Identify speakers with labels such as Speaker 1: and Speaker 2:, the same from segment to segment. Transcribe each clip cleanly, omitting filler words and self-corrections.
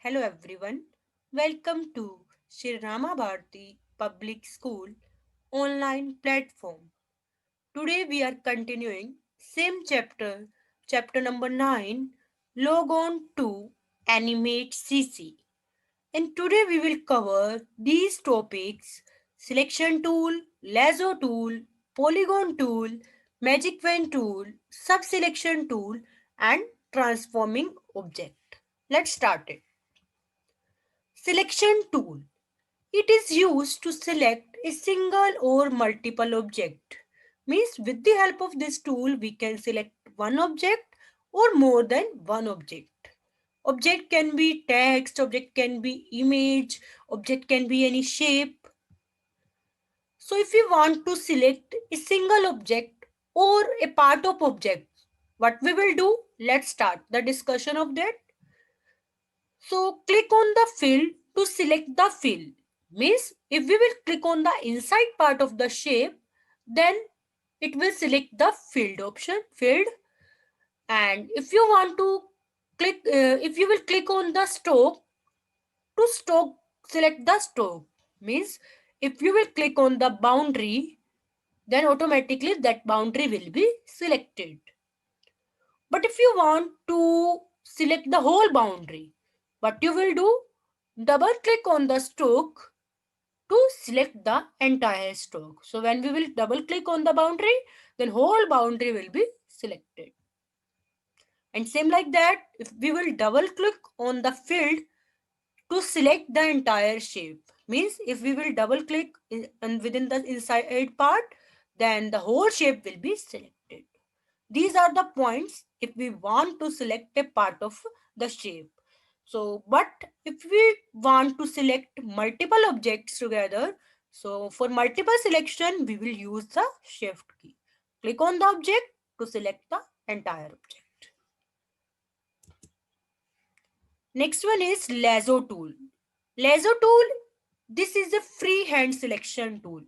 Speaker 1: Hello everyone. Welcome to Shri Rama Bharati Public School online platform. Today we are continuing same chapter, chapter number 9, Log on to Animate CC. And today we will cover these topics: selection tool, lasso tool, polygon tool, magic wand tool, sub-selection tool, and transforming object. Let's start it. Selection tool. It is used to select a single or multiple object. Means with the help of this tool we can select one object or more than one object. Object can be text, object can be image, object can be any shape. So if we want to select a single object or a part of object, what we will do? Let's start the discussion of that. So click on the fill to select the fill. Means if we will click on the inside part of the shape, then it will select the filled option, filled. And if you want to if you will click on the stroke, to stroke, select the stroke. Means if you will click on the boundary, then automatically that boundary will be selected. But if you want to select the whole boundary, what you will do? Double click on the stroke to select the entire stroke. So when we will double click on the boundary, then whole boundary will be selected. And same like that, if we will double click on the field to select the entire shape, means if we will double click and within the inside part, then the whole shape will be selected. These are the points if we want to select a part of the shape. So, but if we want to select multiple objects together, so for multiple selection, we will use the shift key. Click on the object to select the entire object. Next one is lasso tool. Lasso tool, this is a freehand selection tool,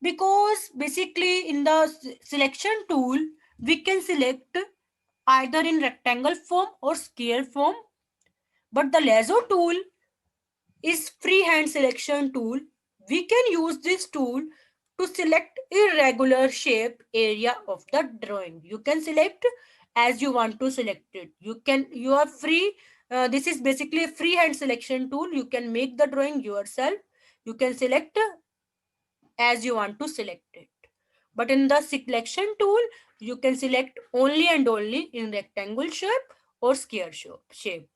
Speaker 1: because basically in the selection tool, we can select either in rectangle form or square form. But the lasso tool is freehand selection tool. We can use this tool to select irregular shape area of the drawing. You can select as you want to select it. You are free. This is basically a freehand selection tool. You can make the drawing yourself. You can select as you want to select it. But in the selection tool, you can select only and only in rectangle shape or square shape.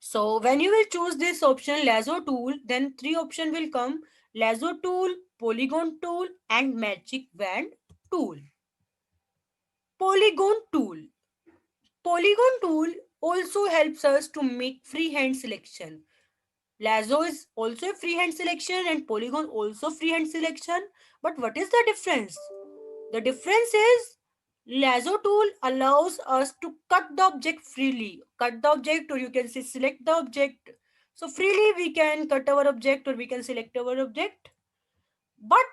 Speaker 1: So when you will choose this option lasso tool, then three option will come: lasso tool, polygon tool, and magic wand tool. Polygon tool. Polygon tool also helps us to make freehand selection. Lasso is also a freehand selection and polygon also freehand selection. But what is the difference? The difference is lasso tool allows us to cut the object freely. Cut the object, or you can say select the object. So freely we can cut our object or we can select our object. But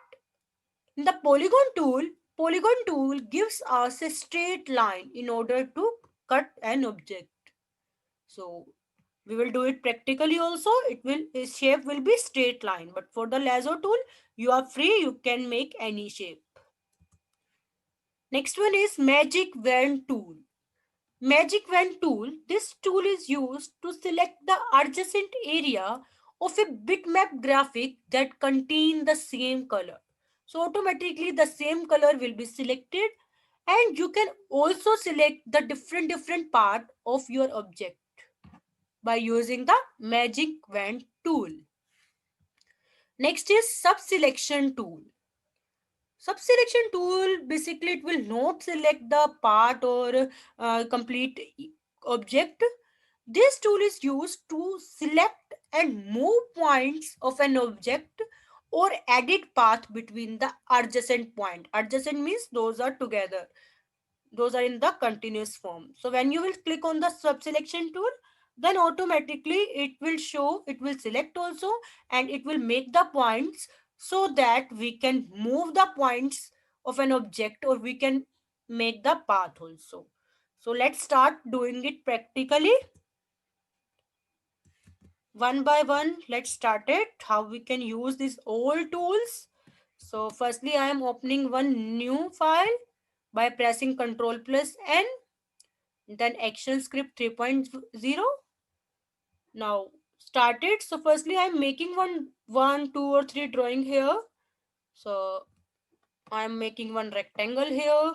Speaker 1: in the polygon tool gives us a straight line in order to cut an object. So we will do it practically also. Its shape will be straight line. But for the lasso tool, you are free. You can make any shape. Next one is magic wand tool. Magic wand tool. This tool is used to select the adjacent area of a bitmap graphic that contain the same color. So automatically the same color will be selected, and you can also select the different part of your object by using the magic wand tool. Next is sub-selection tool. Sub-selection tool, basically it will not select the part or complete object. This tool is used to select and move points of an object or edit path between the adjacent point. Adjacent means those are together. Those are in the continuous form. So when you will click on the sub-selection tool, then automatically it will select also, and it will make the points so that we can move the points of an object or we can make the path also. So let's start doing it practically. One by one, let's start it. How we can use these old tools. So firstly, I am opening one new file by pressing Ctrl plus N, then ActionScript 3.0. Now start it. So firstly, I am making one, two, or three drawing here. So I am making one rectangle here.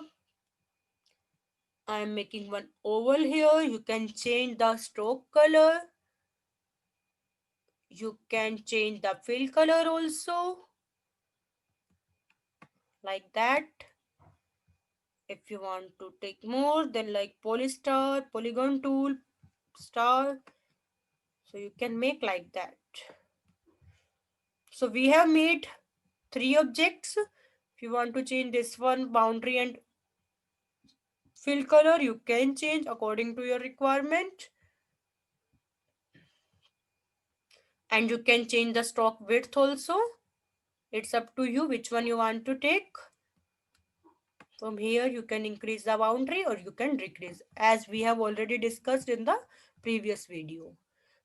Speaker 1: I am making one oval here. You can change the stroke color. You can change the fill color also, like that. If you want to take more, then like polystar, polygon tool, star, so you can make like that. So we have made three objects. If you want to change this one boundary and fill color, you can change according to your requirement, and you can change the stroke width also. It's up to you which one you want to take. From here you can increase the boundary or you can decrease, as we have already discussed in the previous video.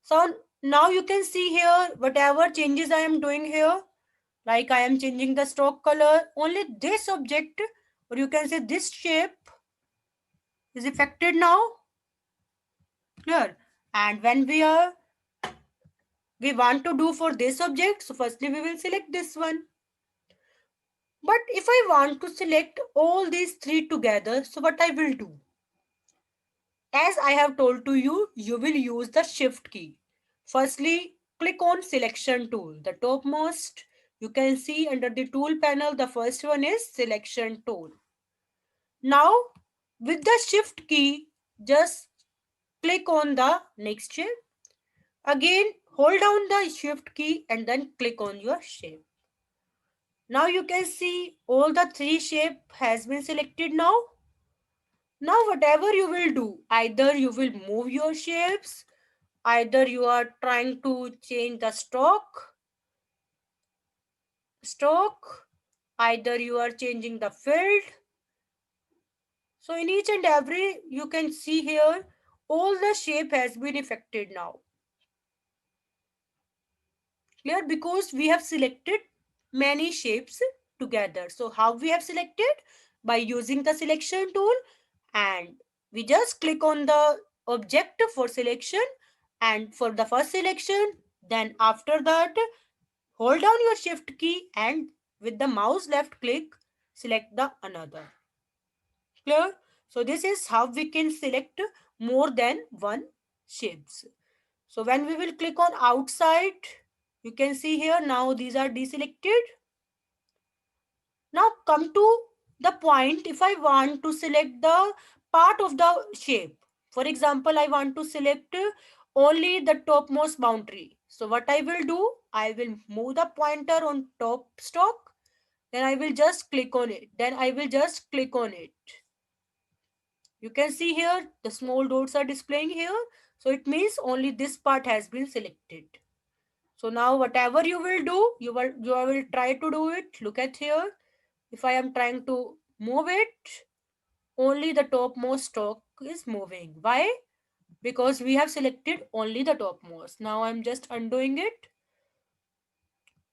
Speaker 1: So now you can see here whatever changes I am doing here, like I am changing the stroke color, only this object, or you can say this shape, is affected now. Clear? And when we want to do for this object, so firstly we will select this one. But if I want to select all these three together, so what I will do? As I have told to you, you will use the shift key. Firstly, click on selection tool, the topmost. You can see under the tool panel, the first one is selection tool. Now, with the shift key, just click on the next shape. Again, hold down the shift key and then click on your shape. Now you can see all the three shape has been selected now. Now whatever you will do, either you will move your shapes, either you are trying to change the stroke, either you are changing the field. So in each and every, you can see here all the shape has been affected now. Clear? Because we have selected many shapes together. So how we have selected? By using the selection tool, and we just click on the object for selection, and for the first selection, then after that hold down your shift key and with the mouse left click select the another. Clear? So this is how we can select more than one shapes. So when we will click on outside, you can see here now these are deselected. Now come to the point, if I want to select the part of the shape. For example, I want to select only the topmost boundary. So what I will do, I will move the pointer on top stroke. Then I will just click on it. Then I will just click on it. You can see here the small dots are displaying here. So it means only this part has been selected. So now whatever you will do, you will try to do it. Look at here. If I am trying to move it, only the topmost stroke is moving. Why? Because we have selected only the topmost. Now I'm just undoing it.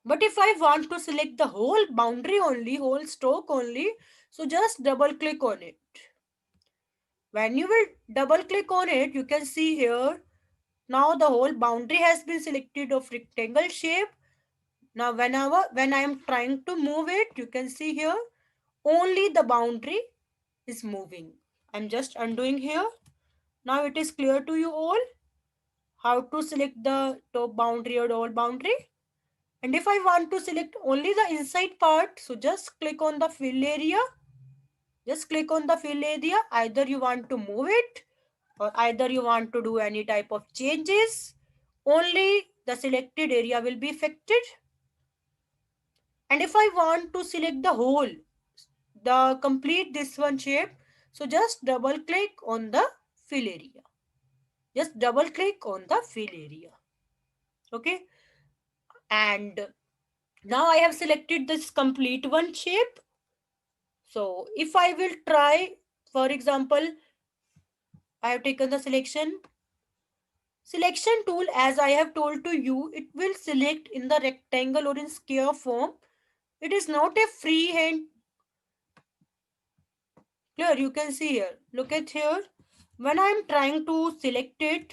Speaker 1: But if I want to select the whole boundary only, whole stroke only, so just double click on it. When you will double click on it, you can see here, now the whole boundary has been selected of rectangle shape. Now when I am trying to move it, you can see here, only the boundary is moving. I'm just undoing here. Now it is clear to you all how to select the top boundary or all boundary. And if I want to select only the inside part, so just click on the fill area. Just click on the fill area. Either you want to move it or either you want to do any type of changes. Only the selected area will be affected. And if I want to select the whole, the complete this one shape, so just double click on the fill area. Just double click on the fill area. Okay. And now I have selected this complete one shape. So if I will try, for example, I have taken the selection. Selection tool, as I have told to you, it will select in the rectangle or in square form. It is not a freehand. Clear, you can see here. Look at here. When I am trying to select it,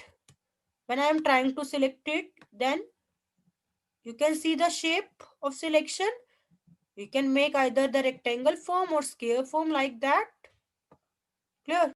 Speaker 1: then you can see the shape of selection. We can make either the rectangle form or square form like that. Clear?